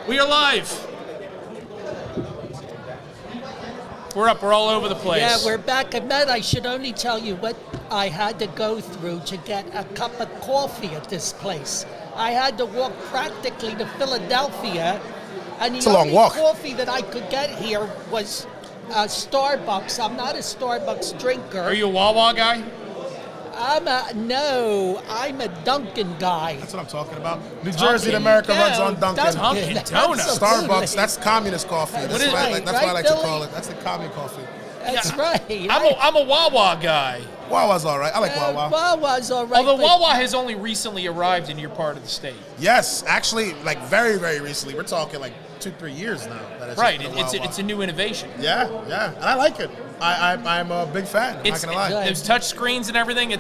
We are live. We're up. We're all over the place. Yeah, we're back. Ahmed, I should only tell you what I had to go through to get a cup of coffee at this place. I had to walk practically to Philadelphia, and It's the a long only walk. coffee that I could get here was Starbucks. I'm not a Starbucks drinker. Are you a Wawa guy? I'm a Dunkin' guy. That's what I'm talking about. New Jersey in Dunkin'. America runs Yeah, on Dunkin'. Dunkin' Donuts. Starbucks, that's communist coffee. That's What is- what I like to Billy? call it. That's the commie coffee. That's right. I'm a Wawa guy. Wawa's all right. I like Wawa. Wawa's all right. Although but- Wawa has only recently arrived in your part of the state. Yes, actually, like very, very recently. We're talking like 2-3 years now. That it's Right. been a It's Wawa. a new innovation. Yeah, and I like it. I'm a big fan. I'm not gonna lie. There's touch screens and everything.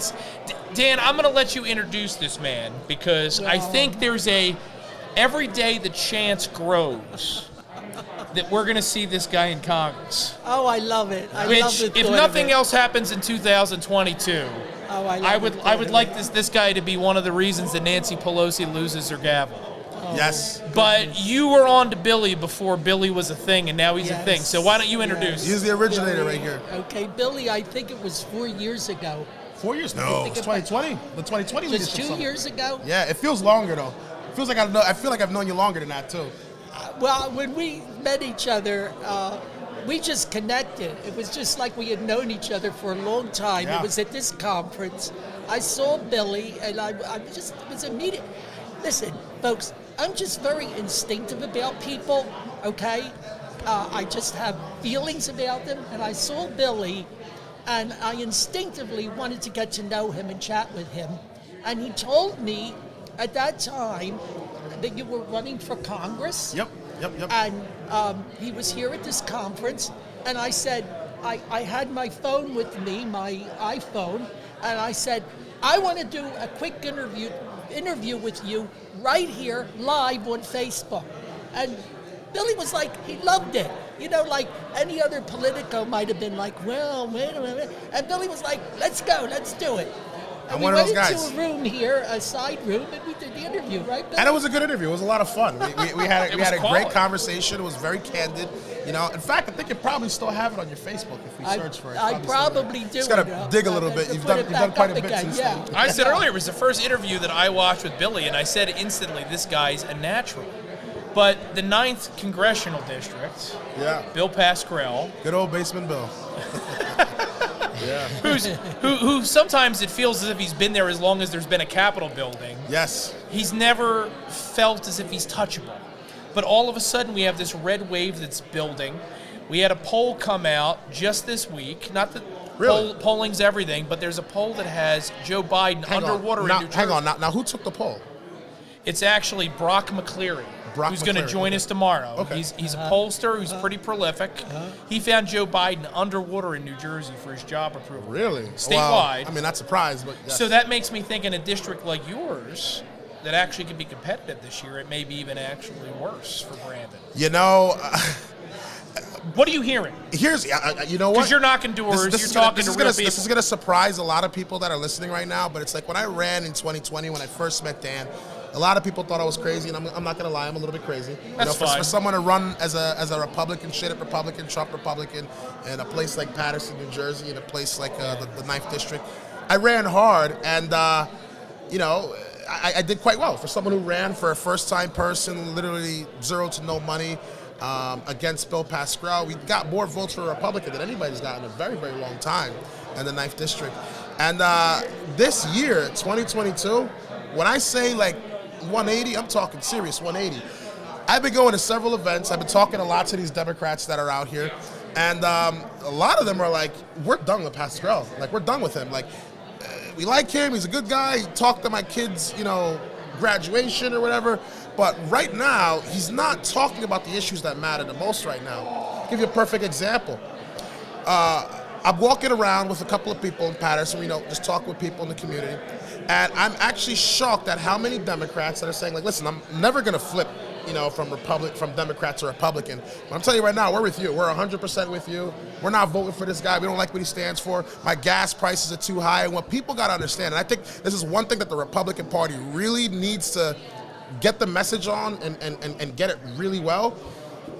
Dan, I'm going to let you introduce this man because I think there's every day the chance grows that we're going to see this guy in Congress. Oh, I love it. I love Which, the if thought nothing of it. else happens in 2022, Oh, I love I the would thought of like it. this guy to be one of the reasons that Nancy Pelosi loses her gavel. Yes. But you were on to Billy before Billy was a thing, and now he's a Yes. thing. So why don't you introduce? He's the originator right here. Okay, Billy, I think it was 4 years ago. 4 years? No, it's 2020. The 2020 Just leadership 2 summit. years ago? Yeah, it feels longer though. It feels like I feel like I've known you longer than that too. Well, when we met each other, we just connected. It was just like we had known each other for a long time. Yeah. It was at this conference. I saw Billy, and it was immediate. Listen, folks, I'm just very instinctive about people, okay? I just have feelings about them, and I saw Billy, and I instinctively wanted to get to know him and chat with him. And he told me at that time that you were running for Congress. Yep. And he was here at this conference, and I said, I had my phone with me, my iPhone, and I said, I want to do a quick interview with you right here, live on Facebook. And Billy was like, he loved it. You know, like any other Politico might have been like, well, wait a minute. And Billy was like, let's go, let's do it. And I'm we one of went those guys. into a room here, a side room, and we did the interview, right, Billy? And it was a good interview. It was a lot of fun. We had was a quality. great conversation. It was very candid. You know, in fact, I think you probably still have it on your Facebook if we search for it. I It's still there. probably do. Just gotta dig a little bit. To You've put done it back quite a up bit again, since yeah. then. I said earlier, it was the first interview that I watched with Billy, and I said instantly, this guy's a natural. But the 9th Congressional District, Yeah. Bill Pascrell, Good old Baseman Bill. Yeah. who sometimes it feels as if he's been there as long as there's been a Capitol building. Yes. He's never felt as if he's touchable. But all of a sudden, we have this red wave that's building. We had a poll come out just this week. Not that Really? polling's everything, but there's a poll that has Joe Biden underwater in New Jersey. Hang on. Now, who took the poll? It's actually Brock McCleary, Brock who's going to McCleary, join okay. us tomorrow. Okay. He's a pollster who's pretty prolific. He found Joe Biden underwater in New Jersey for his job approval. Really? Statewide. Well, I mean, not surprised, but yes. So that makes me think in a district like yours that actually could be competitive this year, it may be even actually worse for Brandon. You know, What are you hearing? here's you know what? Because you're knocking doors, you're talking to real This people. is gonna surprise a lot of people that are listening right now. But it's like when I ran in 2020, when I first met Dan, a lot of people thought I was crazy, and I'm not gonna lie, I'm a little bit crazy. That's for fine. someone to run as a Republican, shit Republican, Trump Republican, in a place like Patterson, New Jersey, in a place like the 9th District, I ran hard, and you know, I did quite well for someone who ran for a first-time person, literally zero to no money. Against Bill Pascrell, we got more votes for a Republican than anybody's got in a very, very long time in the 9th District. And this year, 2022, when I say like 180, I'm talking serious 180. I've been going to several events. I've been talking a lot to these Democrats that are out here. And a lot of them are like, we're done with Pascrell. Like, we're done with him. Like, we like him. He's a good guy. He talked to my kids, you know, graduation or whatever. But right now, he's not talking about the issues that matter the most right now. I'll give you a perfect example. I'm walking around with a couple of people in Patterson, you know, just talking with people in the community. And I'm actually shocked at how many Democrats that are saying, like, listen, I'm never going to flip, you know, from Democrat to Republican. But I'm telling you right now, we're with you. We're 100% with you. We're not voting for this guy. We don't like what he stands for. My gas prices are too high. And what people got to understand, and I think this is one thing that the Republican Party really needs to get the message on and get it really well,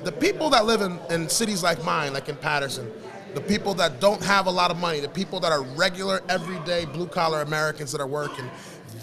the people that live in cities like mine, like in Patterson, the people that don't have a lot of money, the people that are regular, everyday, blue-collar Americans that are working,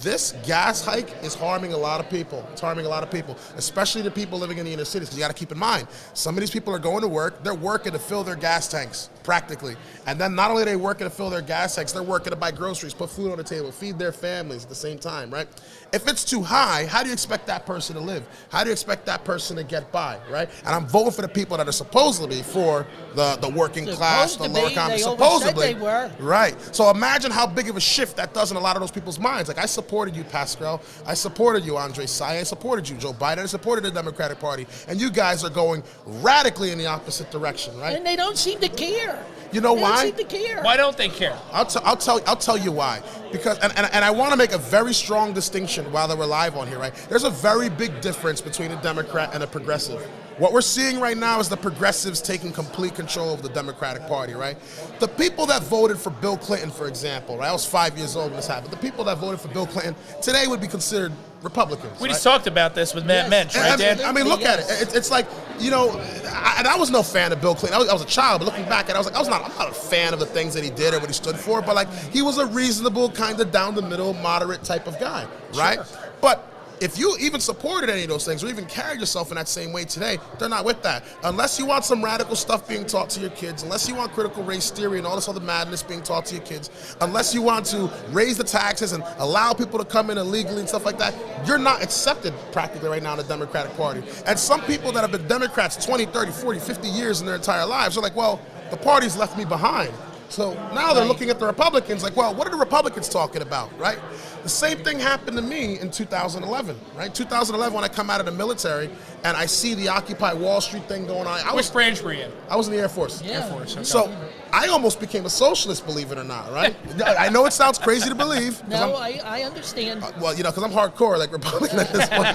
this gas hike is harming a lot of people. It's harming a lot of people, especially the people living in the inner cities, because you got to keep in mind, some of these people are going to work, they're working to fill their gas tanks, practically. And then not only are they working to fill their gas tanks, they're working to buy groceries, put food on the table, feed their families at the same time, right? If it's too high, how do you expect that person to live? How do you expect that person to get by, right? And I'm voting for the people that are supposedly for the working class, the lower income, supposedly. They were. Right. So imagine how big of a shift that does in a lot of those people's minds. Like, I supported you, Pascal. I supported you, Andre Say. I supported you, Joe Biden. I supported the Democratic Party. And you guys are going radically in the opposite direction, right? And they don't seem to care. You know They why? don't seem to care. Why don't they care? I'll tell you why. Because and I want to make a very strong distinction while we're live on here, right? There's a very big difference between a Democrat and a progressive. What we're seeing right now is the progressives taking complete control of the Democratic Party, right? The people that voted for Bill Clinton, for example, right? I was 5 years old when this happened. The people that voted for Bill Clinton today would be considered Republicans. We right? just talked about this with Matt Yes. Mensch, right, Dan? I mean, look at it. It's like, you know, I was no fan of Bill Clinton. I was a child, but looking back at it, I was like, I'm not a fan of the things that he did or what he stood for, but like, he was a reasonable, kind of down the middle, moderate type of guy, right? Sure. But if you even supported any of those things or even carried yourself in that same way today, they're not with that. Unless you want some radical stuff being taught to your kids, unless you want critical race theory and all this other madness being taught to your kids, unless you want to raise the taxes and allow people to come in illegally and stuff like that, you're not accepted practically right now in the Democratic Party. And some people that have been Democrats 20, 30, 40, 50 years in their entire lives are like, well, the party's left me behind. So now they're looking at the Republicans like, well, what are the Republicans talking about, right? The same thing happened to me in 2011, right? 2011, when I come out of the military and I see the Occupy Wall Street thing going on. Which branch were you in? I was in the Air Force. Yeah. Air Force, okay. So I almost became a socialist, believe it or not, right? I know it sounds crazy to believe. 'cause No, I'm- I understand. well, you know, because I'm hardcore, like Republican at this point.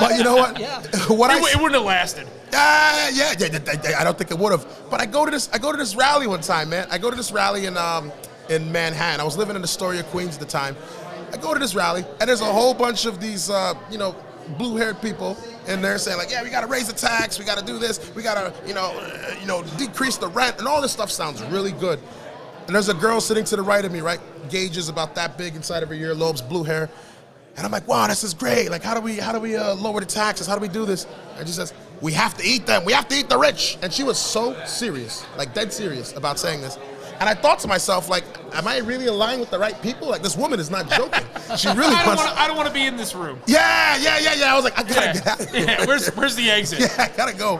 But you know what? Yeah. What I It wouldn't have lasted. yeah, I don't think it would have. But I go to this rally one time, man. I go to this rally in Manhattan. I was living in Astoria, Queens at the time. I go to this rally, and there's a whole bunch of these, blue-haired people in there saying like, yeah, we got to raise the tax, we got to do this, we got to, decrease the rent, and all this stuff sounds really good. And there's a girl sitting to the right of me, right? Gauge is about that big inside of her earlobes, blue hair. And I'm like, wow, this is great. Like, how do we lower the taxes? How do we do this? And she says, we have to eat them. We have to eat the rich. And she was so serious, like dead serious about saying this. And I thought to myself, like, am I really aligned with the right people? Like, this woman is not joking. She really wants. I don't want to be in this room. Yeah. I was like, I gotta get out of here. Yeah, where's the exit? Yeah, I gotta go.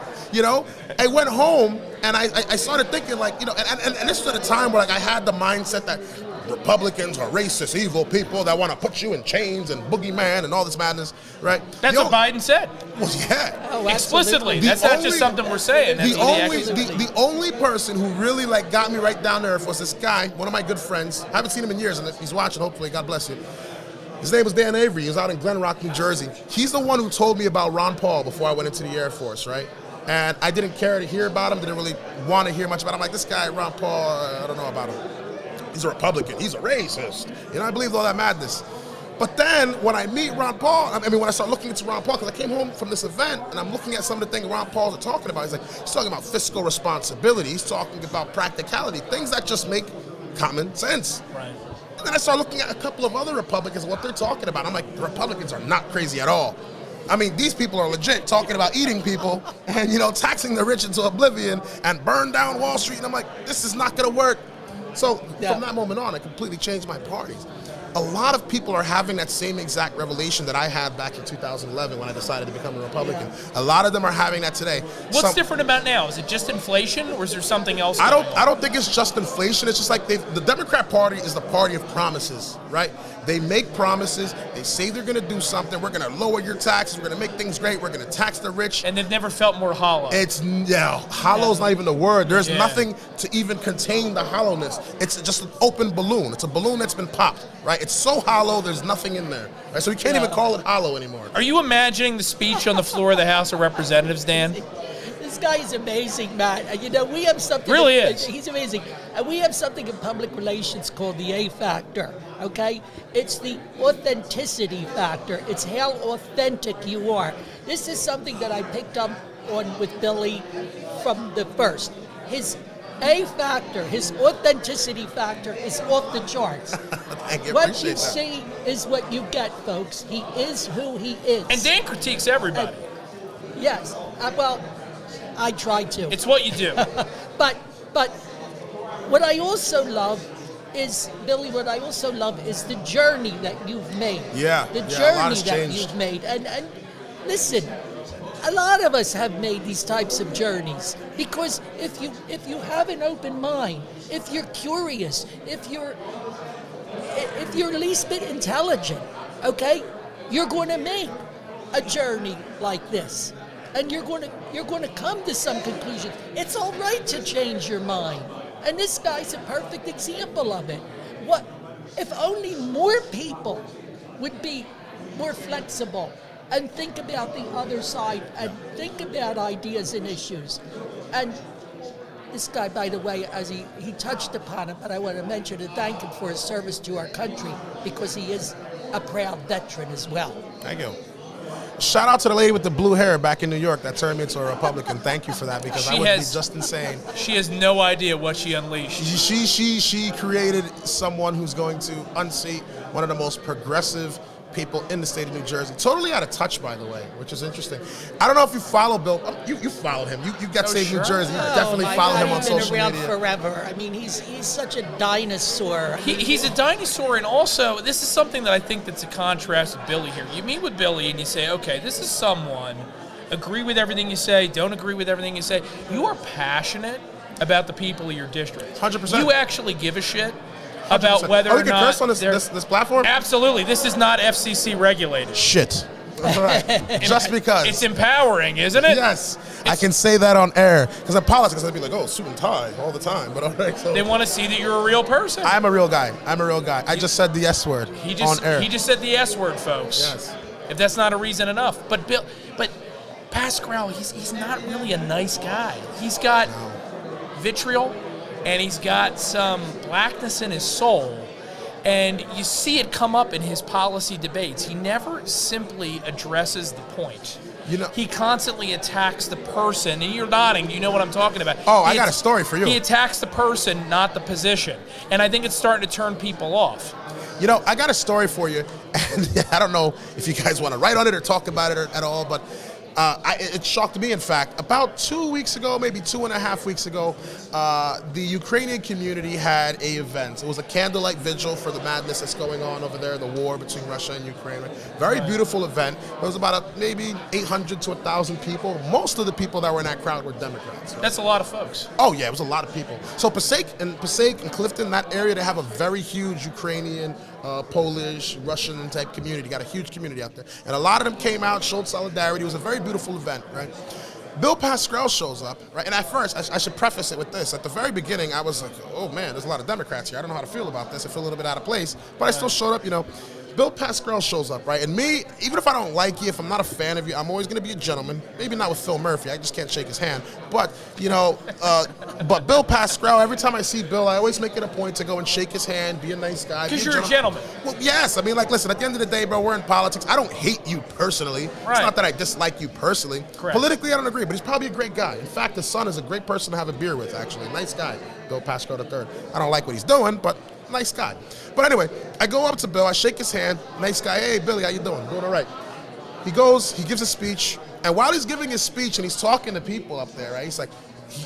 I went home and I started thinking like, and this was at a time where like I had the mindset that Republicans are racist, evil people that want to put you in chains and boogeyman and all this madness, right? That's what Biden said. Well, yeah. Oh, Explicitly. absolutely. That's not just something we're saying. That's The only person who really like got me right down there was this guy, one of my good friends. I haven't seen him in years, and if he's watching, hopefully, God bless you. His name was Dan Avery. He was out in Glen Rock, New Jersey. He's the one who told me about Ron Paul before I went into the Air Force, right? And I didn't care to hear about him, didn't really want to hear much about him. I'm like, this guy, Ron Paul, I don't know about him. He's a Republican. He's a racist. I believed all that madness. But then when I meet Ron Paul, when I start looking into Ron Paul, because I came home from this event and I'm looking at some of the things Ron Paul's talking about. He's talking about fiscal responsibility. He's talking about practicality, things that just make common sense. Right. And then I start looking at a couple of other Republicans and what they're talking about. I'm like, the Republicans are not crazy at all. These people are legit talking about eating people and, taxing the rich into oblivion and burn down Wall Street. And I'm like, this is not going to work. So from that moment on, I completely changed my parties. A lot of people are having that same exact revelation that I had back in 2011 when I decided to become a Republican. A lot of them are having that today. What's different about now? Is it just inflation, or is there something else? I don't think it's just inflation. It's just like the Democrat Party is the party of promises, right? They make promises. They say they're going to do something. We're going to lower your taxes. We're going to make things great. We're going to tax the rich. And they've never felt more hollow. Hollow's not even the word. There's nothing to even contain the hollowness. It's just an open balloon. It's a balloon that's been popped, right? It's so hollow, there's nothing in there. Right? So we can't even call it hollow anymore. Are you imagining the speech on the floor of the House of Representatives, Dan? This this guy is amazing, Matt. And, you know, we have something. Really is. He's amazing. And we have something in public relations called the A factor, okay? It's the authenticity factor. It's how authentic you are. This is something that I picked up on with Billy from the first. His A factor, his authenticity factor is off the charts. Thank you. What Appreciate you that. see is what you get, folks. He is who he is. And Dan critiques everybody. Yes. Well, I try to. It's what you do. But what I also love is, Billy, what I also love is the journey that you've made. Yeah, The yeah, a lot journey has that changed. you've made. And listen, a lot of us have made these types of journeys because if you have an open mind, if you're curious, if you're at least bit intelligent, okay, you're going to make a journey like this. And you're going to come to some conclusion. It's all right to change your mind. And this guy's a perfect example of it. What if only more people would be more flexible and think about the other side and think about ideas and issues. And this guy, by the way, as he touched upon it, but I want to mention and thank him for his service to our country because he is a proud veteran as well. Thank you. Shout out to the lady with the blue hair back in New York that turned me into a Republican. Thank you for that because I would be just insane. She has no idea what she unleashed. She created someone who's going to unseat one of the most progressive people in the state of New Jersey. Totally out of touch, by the way, which is interesting. I don't know if you follow Bill. You followed him. You got Save New Jersey. You definitely follow him on social media. He's been around forever. I mean, he's such a dinosaur. He's a dinosaur, and also, this is something that I think that's a contrast with Billy here. You meet with Billy and you say, okay, this is someone, agree with everything you say, don't agree with everything you say. You are passionate about the people of your district. 100%. You actually give a shit about whether we or can not curse on this platform? Absolutely. This is not FCC regulated. Shit. All right. Just because. It's empowering, isn't it? Yes. I can say that on air. Because in politics, I'd be like, oh, suit and tie all the time. But all right, so They want to see that you're a real person. I'm a real guy. I just said the S word on air. He just said the S word, folks. Yes. If that's not a reason enough. But Pascrell, he's not really a nice guy. He's got vitriol, and he's got some blackness in his soul. And you see it come up in his policy debates. He never simply addresses the point. He constantly attacks the person. And you're nodding. You know what I'm talking about. Oh, I got a story for you. He attacks the person, not the position. And I think it's starting to turn people off. I got a story for you. And I don't know if you guys want to write on it or talk about it at all, but it shocked me, in fact. About 2 weeks ago, maybe 2.5 weeks ago, the Ukrainian community had an event. It was a candlelight vigil for the madness that's going on over there, the war between Russia and Ukraine. Very beautiful event. There was about maybe 800 to 1,000 people. Most of the people that were in that crowd were Democrats. Right? That's a lot of folks. Oh, yeah, it was a lot of people. So Passaic and Clifton, that area, they have a very huge Ukrainian, Polish, Russian type community. Got a huge community out there. And a lot of them came out, showed solidarity. It was a very beautiful event, right? Bill Pascrell shows up, right? And at first, I should preface it with this. At the very beginning, I was like, oh man, there's a lot of Democrats here. I don't know how to feel about this. I feel a little bit out of place. But I still showed up, Bill Pascrell shows up, right? And me, even if I don't like you, if I'm not a fan of you, I'm always going to be a gentleman. Maybe not with Phil Murphy. I just can't shake his hand. But, but Bill Pascrell, every time I see Bill, I always make it a point to go and shake his hand, be a nice guy. Because you're a gentleman. Well, yes. I mean, listen, at the end of the day, bro, we're in politics. I don't hate you personally. Right. It's not that I dislike you personally. Correct. Politically, I don't agree, but he's probably a great guy. In fact, his son is a great person to have a beer with, actually. Nice guy, Bill Pascrell III. I don't like what he's doing, but nice guy. But anyway, I go up to Bill, I shake his hand, nice guy, hey, Billy, how you doing? Doing all right. He gives a speech, and while he's giving his speech and he's talking to people up there, right, he's like,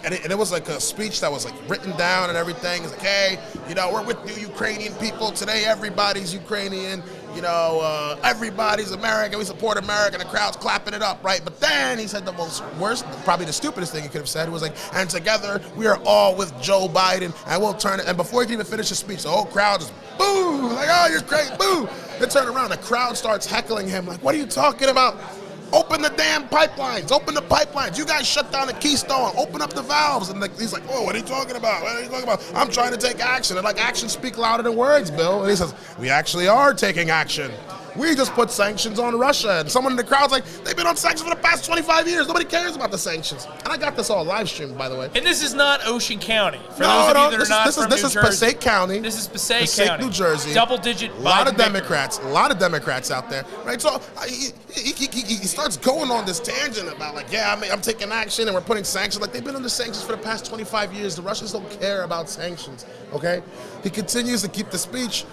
and it was like a speech that was like written down and everything. He's like, hey, we're with you Ukrainian people. Today everybody's Ukrainian. Everybody's American. We support America. And the crowd's clapping it up, right? But then he said probably the stupidest thing he could have said. He was like, and together we are all with Joe Biden, and we'll turn it. And before he could even finish his speech, the whole crowd just boo, like, oh, you're great, boo. They turn around, the crowd starts heckling him, like, what are you talking about? Open the damn pipelines. Open the pipelines. You guys shut down the Keystone. Open up the valves. And he's like, oh, what are you talking about? What are you talking about? I'm trying to take action. And actions speak louder than words, Bill. And he says, we actually are taking action. we just put sanctions on Russia. And someone in the crowd's like, they've been on sanctions for the past 25 years. Nobody cares about the sanctions. And I got this all live streamed, by the way. And this is not Ocean County. For No, those of no, you that this are not is from this New is Jersey. Passaic County. This is Passaic County, New Jersey. Double-digit. A lot of Biden Democrats, out there, right? So he starts going on this tangent about like, yeah, I'm taking action and we're putting sanctions. Like they've been under sanctions for the past 25 years. The Russians don't care about sanctions. Okay, he continues to keep the speech.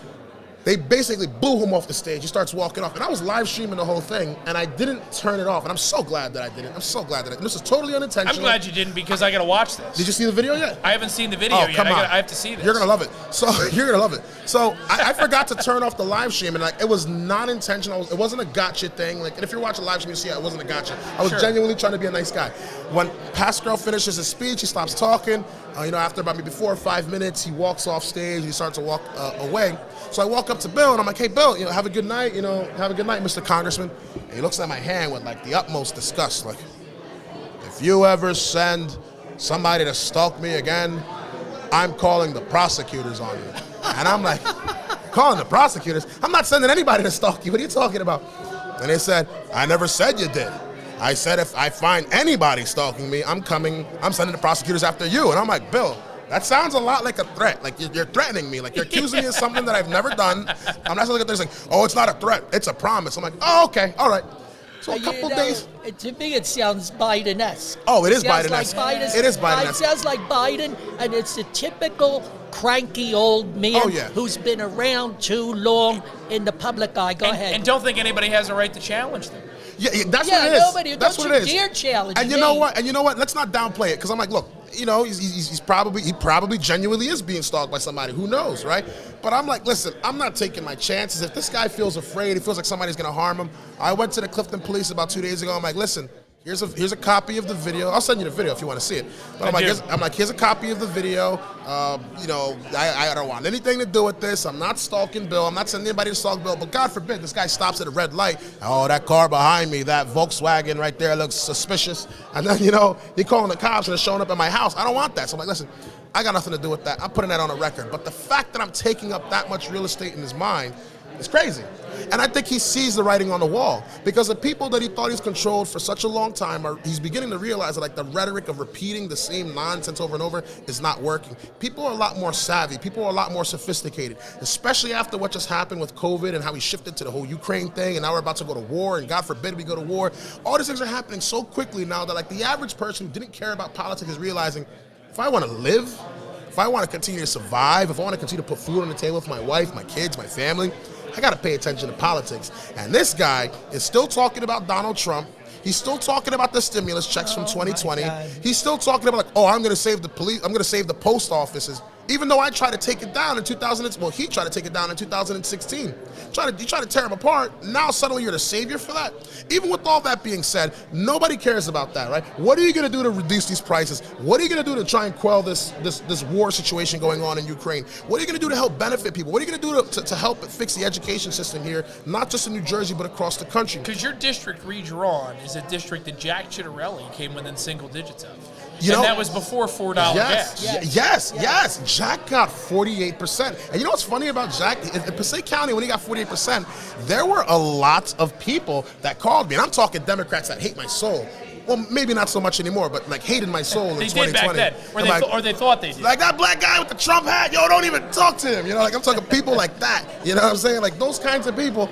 They basically boo him off the stage. He starts walking off. And I was live streaming the whole thing, and I didn't turn it off. And I'm so glad that I didn't. I'm so glad that I didn't. This is totally unintentional. I'm glad you didn't because I got to watch this. Did you see the video yet? I haven't seen the video Oh, yet. come on. I have to see this. You're gonna love it. So you're gonna love it. So I forgot to turn off the live stream, and like it was not intentional. It wasn't a gotcha thing. Like, and if you're watching live stream, you see it wasn't a gotcha. I was Sure. genuinely trying to be a nice guy. When Pascal finishes his speech, he stops talking. After about maybe 4 or 5 minutes, he walks off stage. He starts to walk away. So I walk up to Bill, and I'm like, "Hey, Bill, have a good night. Have a good night, Mr. Congressman." And he looks at my hand with like the utmost disgust, like, "If you ever send somebody to stalk me again, I'm calling the prosecutors on you." And I'm like, "Calling the prosecutors? I'm not sending anybody to stalk you. What are you talking about?" And they said, "I never said you did. I said if I find anybody stalking me, I'm sending the prosecutors after you." And I'm like, "Bill, that sounds a lot like a threat. Like you're threatening me. Like you're accusing me of something that I've never done." I'm not looking at this like, "Oh, it's not a threat. It's a promise." I'm like, "Oh, okay, all right." So a couple days. To me, it sounds Biden-esque. Oh, it is Sounds Biden-esque. Like Biden. It is Biden-esque. It sounds like Biden, and it's a typical cranky old man Oh, yeah. who's been around too long in the public eye. Go ahead. And don't think anybody has a right to challenge them. Yeah, that's Yeah, what it is. nobody- That's don't what it you is. dare challenge And you me. know what? Let's not downplay it, because I'm like, look, he probably genuinely is being stalked by somebody. Who knows, right? But I'm like, listen, I'm not taking my chances. If this guy feels afraid, he feels like somebody's gonna harm him. I went to the Clifton Police about 2 days ago. I'm like, listen. Here's a copy of the video. I'll send you the video if you want to see it. But I'm like, here's a copy of the video. I don't want anything to do with this. I'm not stalking Bill. I'm not sending anybody to stalk Bill. But God forbid this guy stops at a red light. Oh, that car behind me, that Volkswagen right there looks suspicious. And then, he calling the cops and they're showing up at my house. I don't want that. So I'm like, listen, I got nothing to do with that. I'm putting that on a record. But the fact that I'm taking up that much real estate in his mind is crazy. And I think he sees the writing on the wall, because the people that he thought he's controlled for such a long time he's beginning to realize that like the rhetoric of repeating the same nonsense over and over is not working. People are a lot more savvy. People are a lot more sophisticated, especially after what just happened with COVID and how he shifted to the whole Ukraine thing. And now we're about to go to war, and God forbid we go to war. All these things are happening so quickly now that like the average person who didn't care about politics is realizing, if I want to live, if I want to continue to survive, if I want to continue to put food on the table for my wife, my kids, my family, I got to pay attention to politics. And this guy is still talking about Donald Trump. He's still talking about the stimulus checks from 2020. He's still talking about like, oh, I'm going to save the police. I'm going to save the post offices. Even though I tried to take it down in he tried to take it down in 2016. He tried to tear him apart. Now suddenly you're the savior for that? Even with all that being said, nobody cares about that, right? What are you going to do to reduce these prices? What are you going to do to try and quell this war situation going on in Ukraine? What are you going to do to help benefit people? What are you going to do to help fix the education system here, not just in New Jersey, but across the country? Because your district redrawn is a district that Jack Chittarelli came within single digits of. And that was before $4 gas. Yes. Jack got 48%. And you know what's funny about Jack? In Passaic County, when he got 48%, there were a lot of people that called me. And I'm talking Democrats that hate my soul. Well, maybe not so much anymore, but like hated my soul in They 2020. did back then, or they thought they did. Like that black guy with the Trump hat, don't even talk to him. Like I'm talking people like that. You know what I'm saying? Like those kinds of people.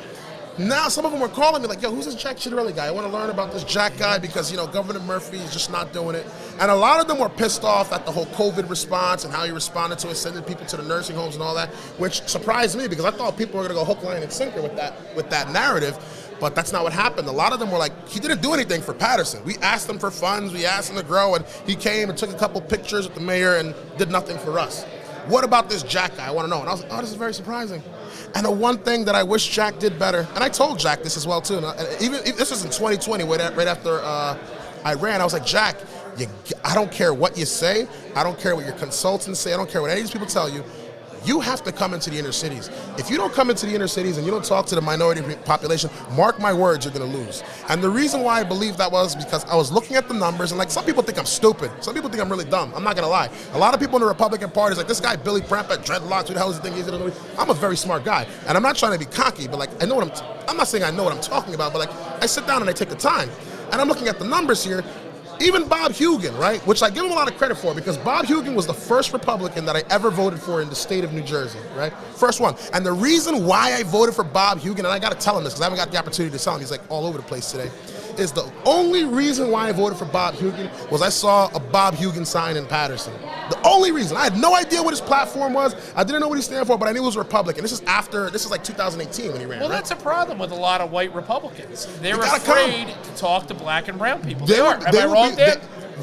Now some of them were calling me like, yo, who's this Jack Chittarelli guy? I want to learn about this Jack guy because, Governor Murphy is just not doing it. And a lot of them were pissed off at the whole COVID response and how he responded to it, sending people to the nursing homes and all that, which surprised me because I thought people were going to go hook, line, and sinker with that narrative. But that's not what happened. A lot of them were like, he didn't do anything for Patterson. We asked him for funds, we asked him to grow, and he came and took a couple pictures with the mayor and did nothing for us. What about this Jack guy? I want to know. And I was like, oh, this is very surprising. And the one thing that I wish Jack did better, and I told Jack this as well too, and even this was in 2020, right after I ran, I was like, Jack, I don't care what you say, I don't care what your consultants say, I don't care what any of these people tell you, you have to come into the inner cities. If you don't come into the inner cities and you don't talk to the minority population, mark my words, you're gonna lose. And the reason why I believe that was because I was looking at the numbers, and like some people think I'm stupid, some people think I'm really dumb, I'm not gonna lie. A lot of people in the Republican Party is like, this guy Billy Prempeh, dreadlocks, who the hell is the thing he's gonna do? I'm a very smart guy, and I'm not trying to be cocky, but like I know what I'm not saying I know what I'm talking about, but like I sit down and I take the time, and I'm looking at the numbers here. Even Bob Hugin, right, which I give him a lot of credit for, because Bob Hugin was the first Republican that I ever voted for in the state of New Jersey, right? First one. And the reason why I voted for Bob Hugin, and I got to tell him this because I haven't got the opportunity to tell him, he's like all over the place today, is the only reason why I voted for Bob Hugin was I saw a Bob Hugin sign in Patterson. The only reason. I had no idea what his platform was. I didn't know what he stood for, but I knew he was a Republican. This is like 2018 when he ran, Well, right? that's a problem with a lot of white Republicans. They're gotta afraid to talk to black and brown people. They They will- are. Am they I will wrong, be- Dan?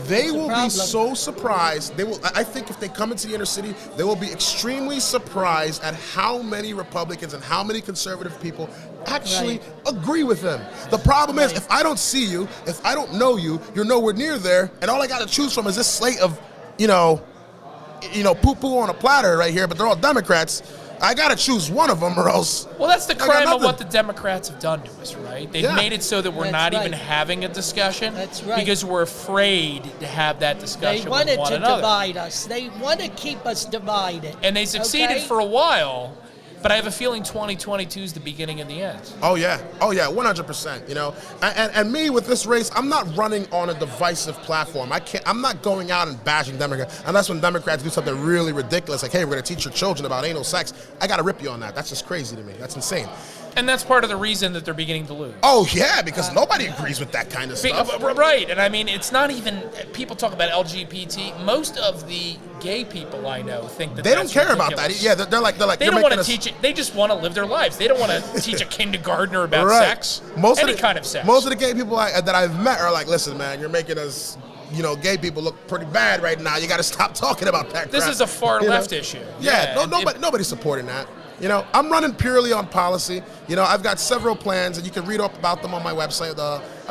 They will be problem. so surprised. They will. I think if they come into the inner city, they will be extremely surprised at how many Republicans and how many conservative people actually agree with them. The problem is, if I don't see you, if I don't know you, you're nowhere near there, and all I got to choose from is this slate of, poo-poo on a platter right here, but they're all Democrats. I got to choose one of them, or else. Well, that's the I got crime of nothing. what the Democrats have done to us, right? They've Yeah. made it so that we're That's not even right. having a discussion. That's right. Because we're afraid to have that They discussion wanted with one to another. divide us. They want to keep us divided. And they succeeded okay? for a while, but I have a feeling 2022 is the beginning of the end. Oh yeah, 100%. And me with this race, I'm not running on a divisive platform. I'm not going out and bashing Democrats unless when Democrats do something really ridiculous, like, hey, we're going to teach your children about anal sex. I got to rip you on that. That's just crazy to me. That's insane. And that's part of the reason that they're beginning to lose. Oh yeah, because nobody agrees with that kind of stuff. Right, and I mean, it's not even, people talk about LGBT. Most of the gay people I know think that They don't that's care about ridiculous. that. Yeah, they're like They you're don't want making to us. teach it. They just want to live their lives. They don't want to teach a kindergartner about Right. sex. Any kind of sex. Most of the gay people that I've met are like, listen, man, you're making us, gay people look pretty bad right now. You got to stop talking about that. This crap. is a far You know? left issue. Yeah, and nobody's supporting that. I'm running purely on policy. I've got several plans, and you can read up about them on my website.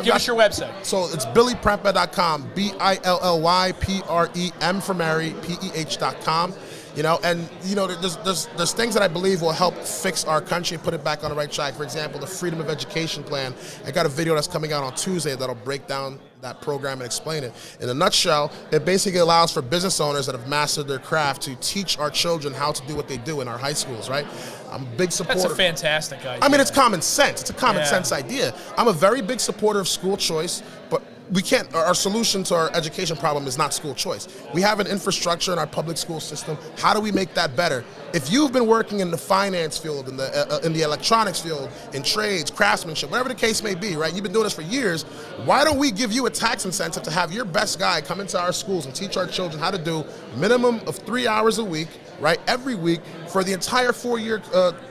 Give us your website. So it's BillyPrempa.com, BILLYPREM for Mary, PEH.com. There's things that I believe will help fix our country and put it back on the right track. For example, the Freedom of Education Plan. I got a video that's coming out on Tuesday that'll break down that program and explain it. In a nutshell, it basically allows for business owners that have mastered their craft to teach our children how to do what they do in our high schools, right? I'm a big supporter. That's a fantastic idea. I mean, it's common sense. It's a common Yeah. sense idea. I'm a very big supporter of school choice, but we can't, our solution to our education problem is not school choice. We have an infrastructure in our public school system. How do we make that better? If you've been working in the finance field, in the electronics field, in trades, craftsmanship, whatever the case may be, right? You've been doing this for years. Why don't we give you a tax incentive to have your best guy come into our schools and teach our children how to do minimum of 3 hours a week, right, every week for the entire 4-year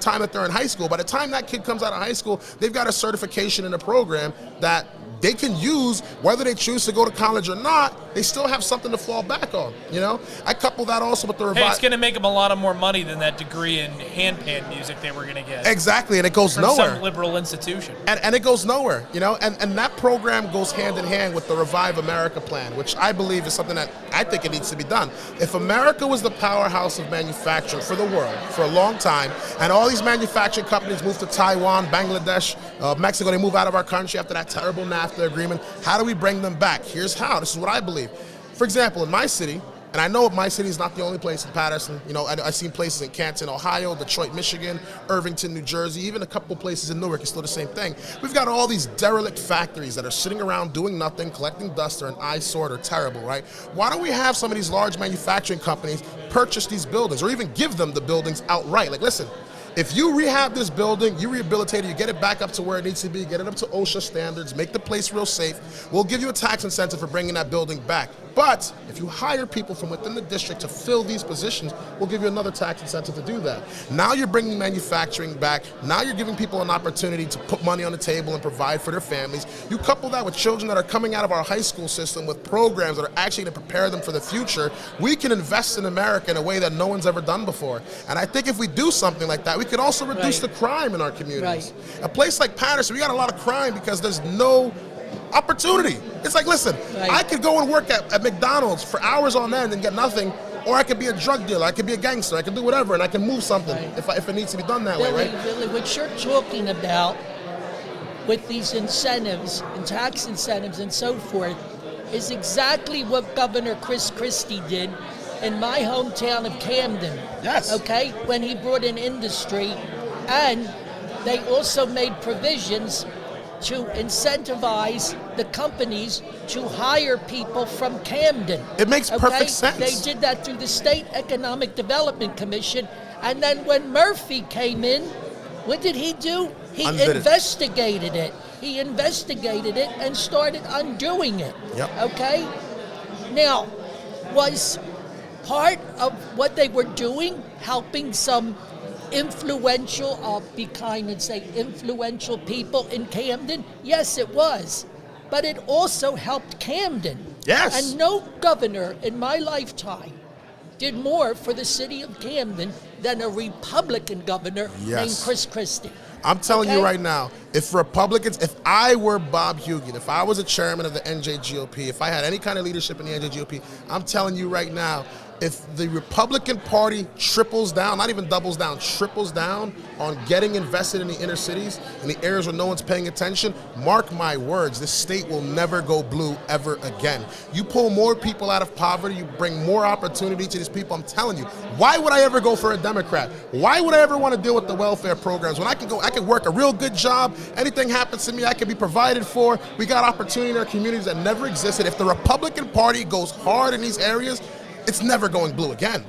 time that they're in high school. By the time that kid comes out of high school, they've got a certification in a program that they can use, whether they choose to go to college or not. They still have something to fall back on, I couple that also with the Hey, it's going to make them a lot of more money than that degree in handpan music they were going to get. Exactly, and it goes From nowhere. some liberal institution. And it goes nowhere, and that program goes hand in hand with the Revive America plan, which I believe is something that I think it needs to be done. If America was the powerhouse of manufacturing for the world for a long time, and all these manufacturing companies move to Taiwan, Bangladesh, Mexico, they move out of our country after that terrible NAFTA agreement, how do we bring them back? Here's how. This is what I believe. For example, in my city, and I know my city is not the only place in Patterson. I've seen places in Canton, Ohio, Detroit, Michigan, Irvington, New Jersey, even a couple places in Newark. It's still the same thing. We've got all these derelict factories that are sitting around doing nothing, collecting dust, or an eyesore. They're terrible, right? Why don't we have some of these large manufacturing companies purchase these buildings, or even give them the buildings outright? Like, listen, if you rehab this building, you rehabilitate it, you get it back up to where it needs to be, get it up to OSHA standards, make the place real safe, we'll give you a tax incentive for bringing that building back. But if you hire people from within the district to fill these positions, we'll give you another tax incentive to do that. Now you're bringing manufacturing back. Now you're giving people an opportunity to put money on the table and provide for their families. You couple that with children that are coming out of our high school system with programs that are actually to prepare them for the future. We can invest in America in a way that no one's ever done before. And I think if we do something like that, we could also reduce Right. the crime in our communities. Right. A place like Patterson, we got a lot of crime because there's no opportunity. It's like, listen, Right. I could go and work at McDonald's for hours on end and get nothing, or I could be a drug dealer, I could be a gangster, I could do whatever, and I can move something Right. if it needs to be done that way, Billy, right? Billy, what you're talking about with these incentives and tax incentives and so forth is exactly what Governor Chris Christie did in my hometown of Camden. Yes. Okay? When he brought in industry and they also made provisions to incentivize the companies to hire people from Camden. It makes Okay? perfect sense. They did that through the State Economic Development Commission. And then when Murphy came in, what did he do? He Undid it. investigated it. He investigated it and started undoing it. Yep. Okay? Now, was part of what they were doing helping some influential, I'll be kind and say influential people in Camden? Yes, it was. But it also helped Camden. Yes. And no governor in my lifetime did more for the city of Camden than a Republican governor Yes. named Chris Christie. I'm telling you Okay? right now, if Republicans, if I were Bob Hugian, if I was a chairman of the NJGOP, if I had any kind of leadership in the NJGOP, I'm telling you right now, if the Republican Party triples down, not even doubles down, triples down on getting invested in the inner cities, in the areas where no one's paying attention, mark my words, this state will never go blue ever again. You pull more people out of poverty, you bring more opportunity to these people, I'm telling you. Why would I ever go for a Democrat? Why would I ever want to deal with the welfare programs? When I can go, I can work a real good job, anything happens to me, I can be provided for. We got opportunity in our communities that never existed. If the Republican Party goes hard in these areas, it's never going blue again.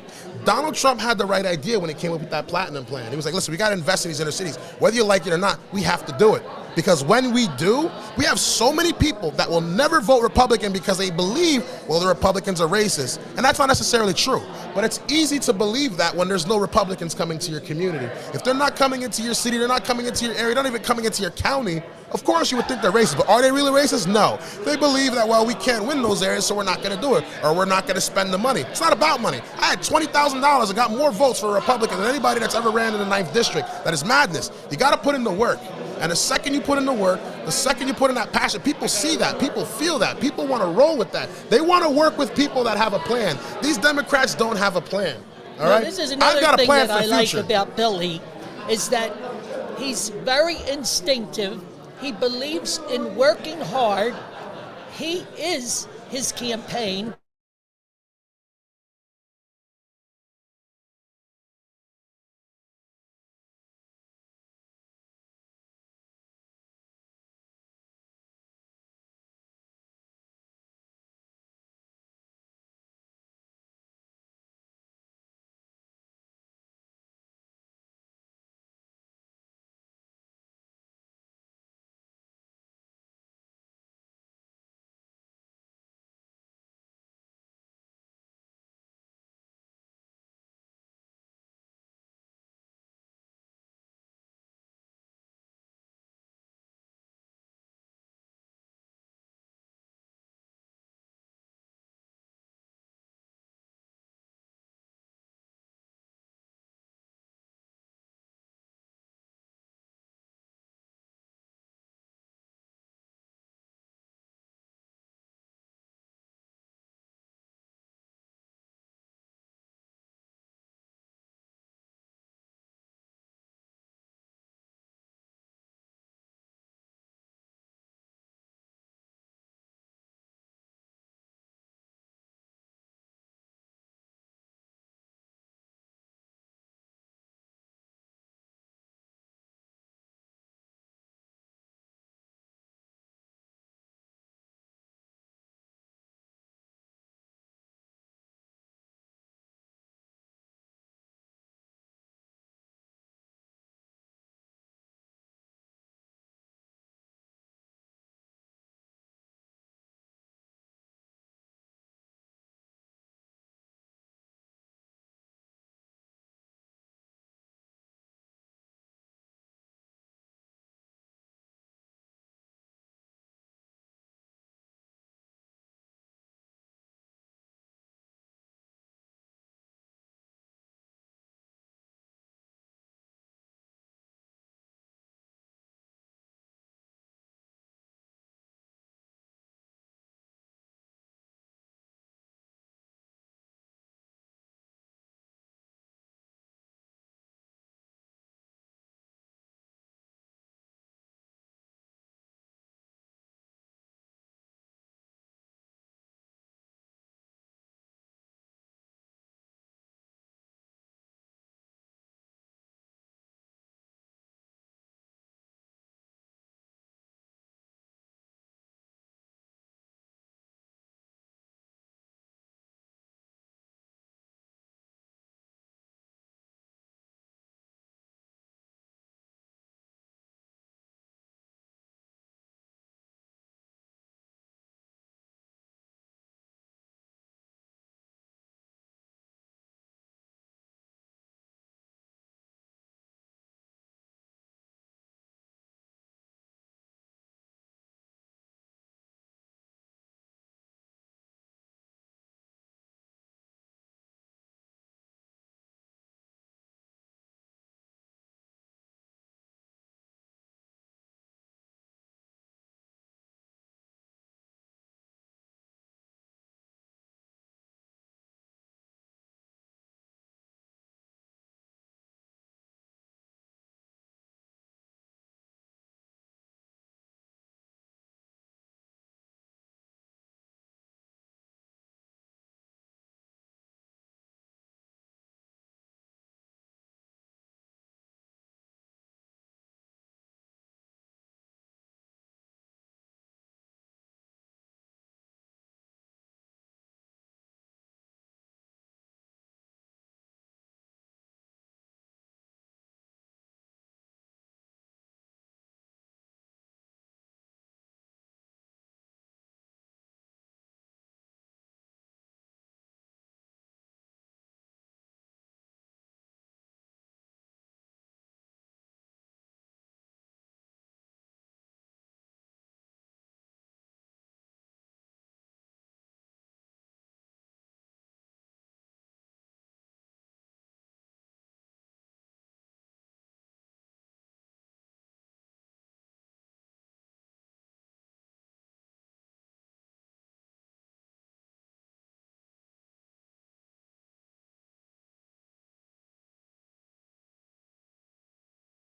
Donald Trump had the right idea when he came up with that platinum plan. He was like, listen, we got to invest in these inner cities. Whether you like it or not, we have to do it. Because when we do, we have so many people that will never vote Republican because they believe, well, the Republicans are racist. And that's not necessarily true. But it's easy to believe that when there's no Republicans coming to your community. If they're not coming into your city, they're not coming into your area, they're not even coming into your county, of course you would think they're racist. But are they really racist? No. They believe that, well, we can't win those areas, so we're not going to do it. Or we're not going to spend the money. It's not about money. I had $20,000 and got more votes for a Republican than anybody that's ever ran in the 9th District. That is madness. You got to put in the work. And the second you put in the work, the second you put in that passion, people see that, people feel that, people want to roll with that. They want to work with people that have a plan. These Democrats don't have a plan. All Now, right? this is I've another got a thing plan that for I the like future. about Billy, is that he's very instinctive. He believes in working hard. He is his campaign.